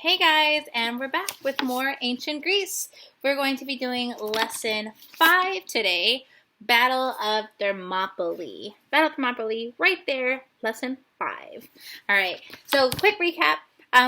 Hey guys, and we're back with more Ancient Greece. We're going to be doing lesson 5 today, Battle of Thermopylae. Battle of Thermopylae, right there, lesson 5. Alright, so quick recap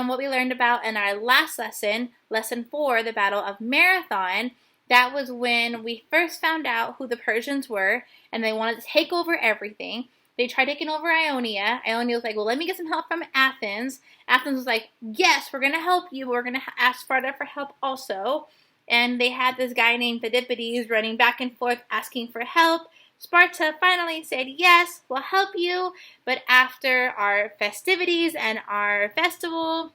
what we learned about in our last lesson, lesson 4, the Battle of Marathon. That was when we first found out who the Persians were, and they wanted to take over everything. They tried taking over Ionia. Ionia was like, well, let me get some help from Athens. Athens was like, yes, we're going to help you. We're going to ask Sparta for help also. And they had this guy named Phidippides running back and forth asking for help. Sparta finally said, yes, we'll help you. But after our festivities and our festival,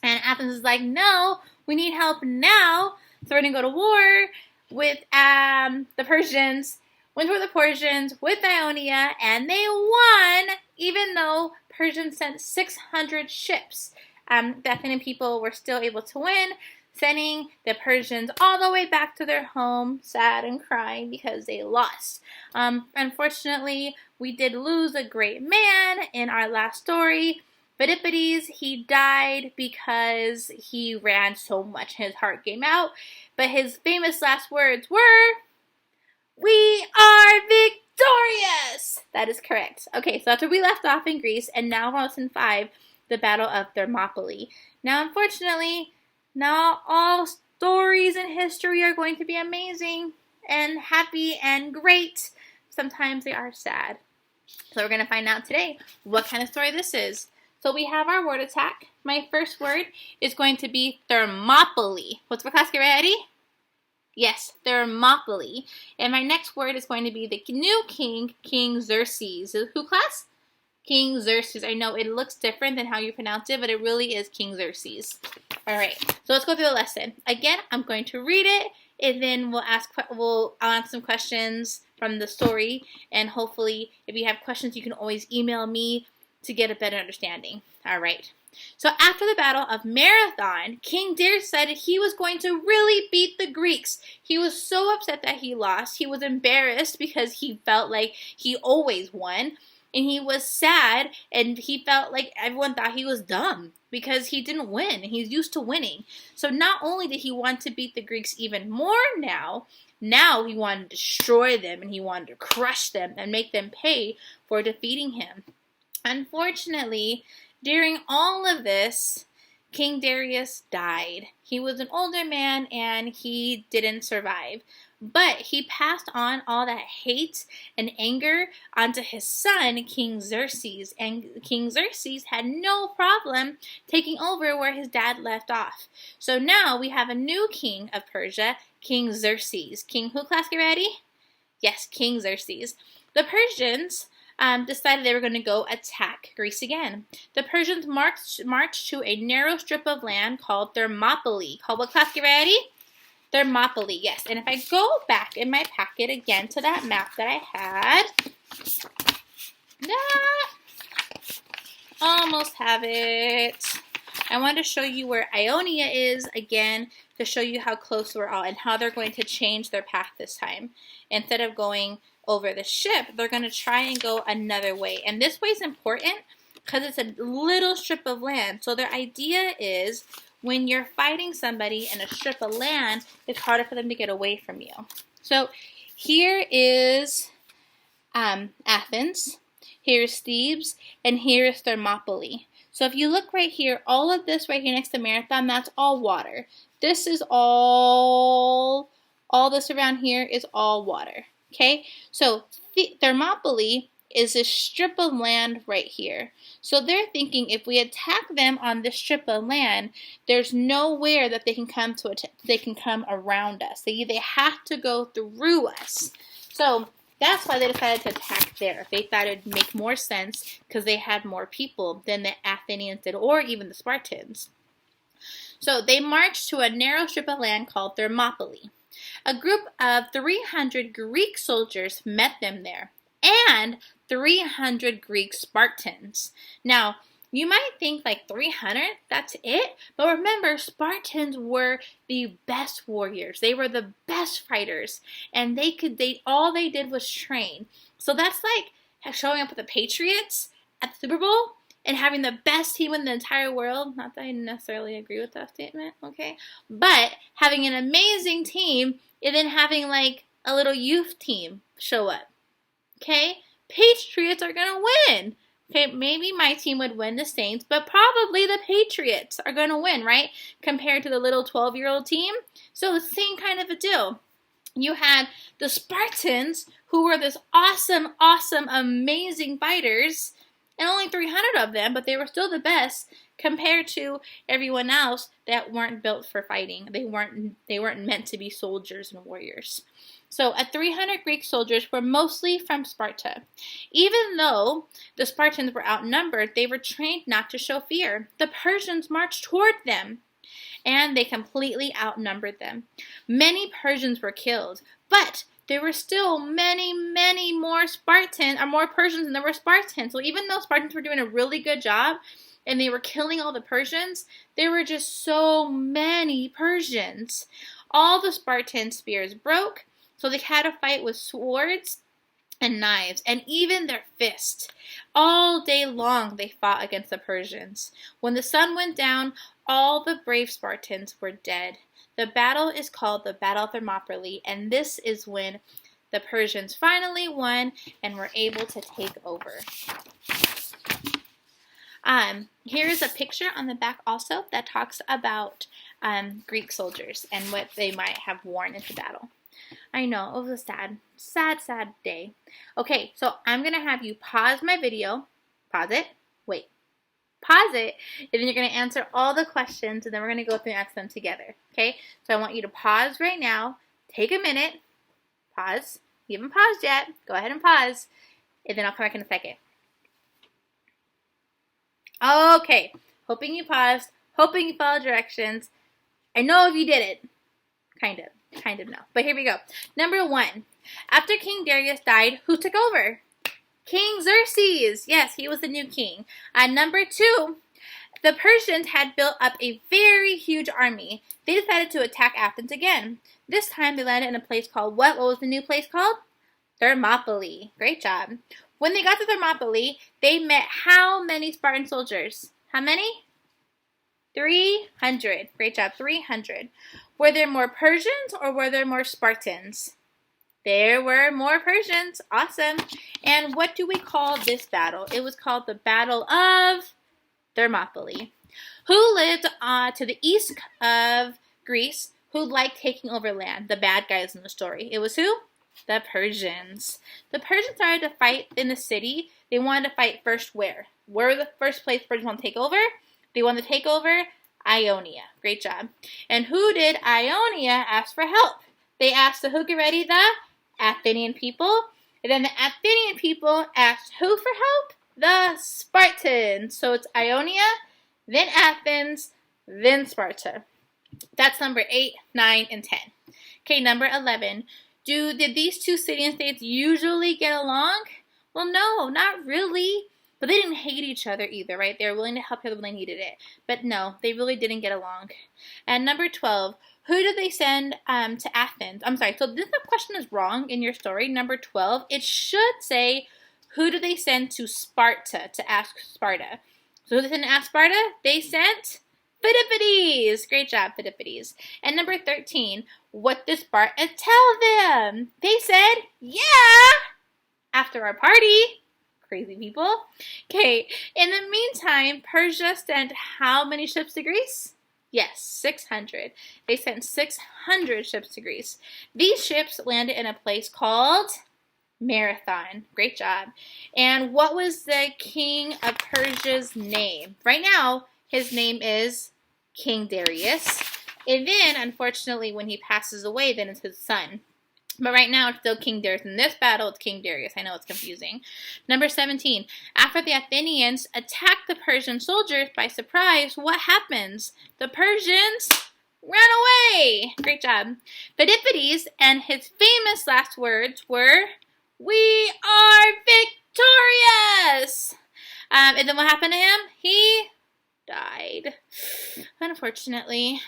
and Athens is like, no, we need help now. So we're going to go to war with the Persians. Went for the Persians with Ionia, and they won, even though Persians sent 600 ships. The Athenian people were still able to win, sending the Persians all the way back to their home, sad and crying because they lost. Unfortunately, we did lose a great man in our last story. Phidippides, he died because he ran so much, his heart came out. But his famous last words were, "We are victorious!" That is correct. Okay, so that's where we left off in Greece, and now we're lesson 5, the Battle of Thermopylae. Now, unfortunately, not all stories in history are going to be amazing and happy and great. Sometimes they are sad. So we're going to find out today what kind of story this is. So we have our word attack. My first word is going to be Thermopylae. What's for class? Get ready? Yes, Thermopylae. And my next word is going to be the new king, King Xerxes. Who class? King Xerxes. I know it looks different than how you pronounce it, but it really is King Xerxes. All right, so let's go through the lesson. Again, I'm going to read it, and then I'll ask some questions from the story, and hopefully, if you have questions, you can always email me to get a better understanding. All right. So after the Battle of Marathon, King Darius decided he was going to really beat the Greeks. He was so upset that he lost. He was embarrassed because he felt like he always won. And he was sad, and he felt like everyone thought he was dumb because he didn't win. He's used to winning. So not only did he want to beat the Greeks even more now he wanted to destroy them, and he wanted to crush them and make them pay for defeating him. Unfortunately, during all of this, King Darius died. He was an older man and he didn't survive. But he passed on all that hate and anger onto his son, King Xerxes. And King Xerxes had no problem taking over where his dad left off. So now we have a new king of Persia, King Xerxes. King who class? Get ready? Yes, King Xerxes. The Persians decided they were going to go attack Greece again. The Persians marched to a narrow strip of land called Thermopylae. Called what class? Get ready? Thermopylae, yes. And if I go back in my packet again to that map that I had, almost have it. I want to show you where Ionia is again to show you how close we're all and how they're going to change their path this time. Instead of going over the ship, they're going to try and go another way. And this way is important because it's a little strip of land. So their idea is when you're fighting somebody in a strip of land, it's harder for them to get away from you. So here is Athens, here's Thebes, and here is Thermopylae. So if you look right here, all of this right here next to Marathon, that's all water. This is all this around here is all water. Okay, so Thermopylae is a strip of land right here. So they're thinking if we attack them on this strip of land, there's nowhere that they can come around us. They have to go through us. So that's why they decided to attack there. They thought it'd make more sense because they had more people than the Athenians did, or even the Spartans. So they marched to a narrow strip of land called Thermopylae. A group of 300 Greek soldiers met them there, and 300 Greek Spartans. Now, you might think like 300, that's it. But remember, Spartans were the best warriors. They were the best fighters. And all they did was train. So that's like showing up with the Patriots at the Super Bowl and having the best team in the entire world. Not that I necessarily agree with that statement, okay? But having an amazing team and then having like a little youth team show up, okay? Patriots are going to win. Okay, maybe my team would win the Saints, but probably the Patriots are going to win, right? Compared to the little 12-year-old team. So the same kind of a deal. You had the Spartans, who were this awesome, amazing fighters, and only 300 of them, but they were still the best compared to everyone else that weren't built for fighting. They weren't meant to be soldiers and warriors. So 300 Greek soldiers were mostly from Sparta. Even though the Spartans were outnumbered, they were trained not to show fear. The Persians marched toward them, and they completely outnumbered them. Many Persians were killed, but there were still many more Persians than there were Spartans. So even though Spartans were doing a really good job and they were killing all the Persians, there were just so many Persians. All the Spartan spears broke, so they had to fight with swords and knives, and even their fists. All day long they fought against the Persians. When the sun went down, all the brave Spartans were dead. The battle is called the Battle of Thermopylae, and this is when the Persians finally won and were able to take over. Here's a picture on the back also that talks about Greek soldiers and what they might have worn into battle. I know, it was a sad day. Okay, so I'm going to have you pause my video. Pause it. Wait. Pause it. And then you're going to answer all the questions, and then we're going to go through and answer them together. Okay? So I want you to pause right now. Take a minute. Pause. You haven't paused yet. Go ahead and pause. And then I'll come back in a second. Okay. Hoping you paused. Hoping you followed directions. I know if you did it. Kind of no. But here we go. Number 1. After King Darius died, who took over? King Xerxes. Yes, he was the new king. Number 2. The Persians had built up a very huge army. They decided to attack Athens again. This time they landed in a place called what? What was the new place called? Thermopylae. Great job. When they got to Thermopylae, they met how many Spartan soldiers? How many? 300. Great job. 300. Were there more Persians or were there more Spartans? There were more Persians. Awesome. And what do we call this battle? It was called the Battle of Thermopylae. Who lived to the east of Greece who liked taking over land? The bad guys in the story. It was who? The Persians. The Persians started to fight in the city. They wanted to fight first where? Where the first place Persians want to take over? They wanted to take over Ionia. Great job. And who did Ionia ask for help? They asked the who, get ready, the Athenian people. And then the Athenian people asked who for help? The Spartans. So it's Ionia, then Athens, then Sparta. That's number 8, 9, and 10. Okay, number 11. Did these two city-states usually get along? Well, no, not really. But they didn't hate each other either, right? They were willing to help each other when they needed it. But no, they really didn't get along. And number 12, who did they send to Athens? I'm sorry, so this question is wrong in your story. Number 12, it should say, who did they send to Sparta, to ask Sparta? So who did they send to ask Sparta? They sent Phidippides. Great job, Phidippides. And number 13, what did Sparta tell them? They said, yeah, after our party. Crazy people. Okay, in the meantime, Persia sent how many ships to Greece? Yes, 600. They sent 600 ships to Greece. These ships landed in a place called Marathon. Great job. And what was the king of Persia's name? Right now, his name is King Darius. And then, unfortunately, when he passes away, then it's his son. But right now, it's still King Darius. In this battle, it's King Darius. I know it's confusing. Number 17. After the Athenians attack the Persian soldiers by surprise, what happens? The Persians ran away. Great job. Phidippides and his famous last words were, "We are victorious!" And then what happened to him? He died, unfortunately.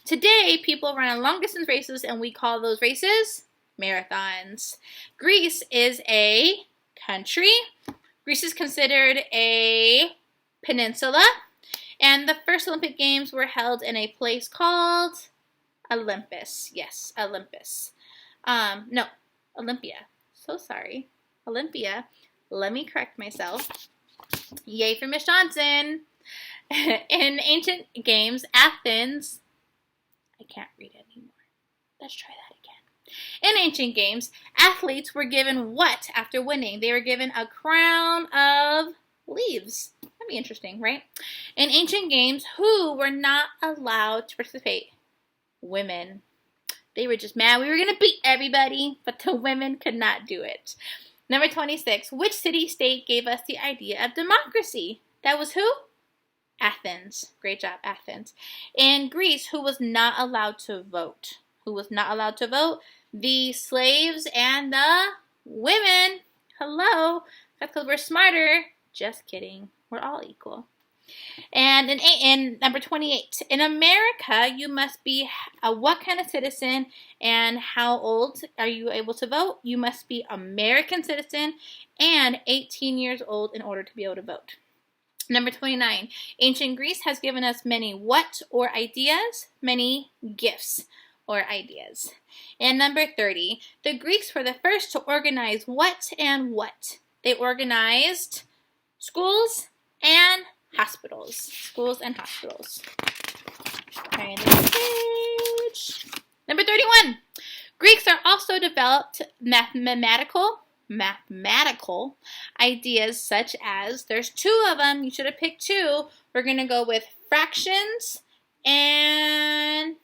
Today, people run long-distance races, and we call those races marathons. Greece is a country. Greece is considered a Peninsula. And the first Olympic Games were held in a place called Olympus. Yes, Olympus. No, Olympia. So sorry. Olympia. Let me correct myself. Yay for Miss Johnson. In ancient games, Athens. I can't read it anymore. Let's try that again. In ancient games, athletes were given what after winning? They were given a crown of leaves. That'd be interesting, right? In ancient games, who were not allowed to participate? Women. They were just mad we were going to beat everybody, but the women could not do it. Number 26. Which city-state gave us the idea of democracy? That was who? Athens. Great job, Athens. In Greece, who was not allowed to vote? Who was not allowed to vote? The slaves and the women. Hello. That's because we're smarter. Just kidding. We're all equal. And in number 28, in America, you must be what kind of citizen and how old are you able to vote? You must be American citizen and 18 years old in order to be able to vote. Number 29, ancient Greece has given us many what or ideas? Many gifts or ideas. And number 30, the Greeks were the first to organize what and what? They organized schools and hospitals. Schools and hospitals. Turn the page. Number 31. Greeks are also developed mathematical ideas such as, there's two of them, you should have picked two. We're going to go with fractions and,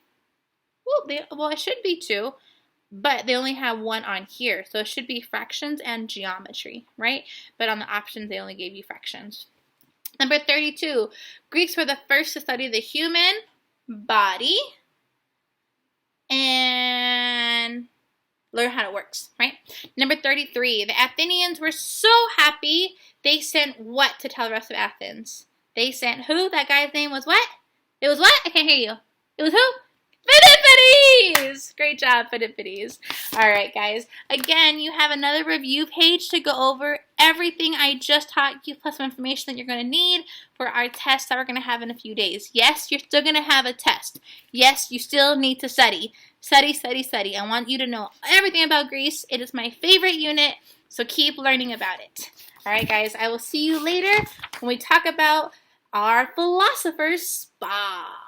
well, it should be two, but they only have one on here. So it should be fractions and geometry, right? But on the options, they only gave you fractions. Number 32, Greeks were the first to study the human body and learn how it works, right? Number 33, the Athenians were so happy, they sent what to tell the rest of Athens? They sent who? That guy's name was what? It was what? I can't hear you. It was who? Phidippides! Great job, Phidippides. All right, guys. Again, you have another review page to go over everything I just taught you, plus some information that you're going to need for our test that we're going to have in a few days. Yes, you're still going to have a test. Yes, you still need to study. Study, study, study. I want you to know everything about Greece. It is my favorite unit, so keep learning about it. All right, guys. I will see you later when we talk about our philosopher's spa.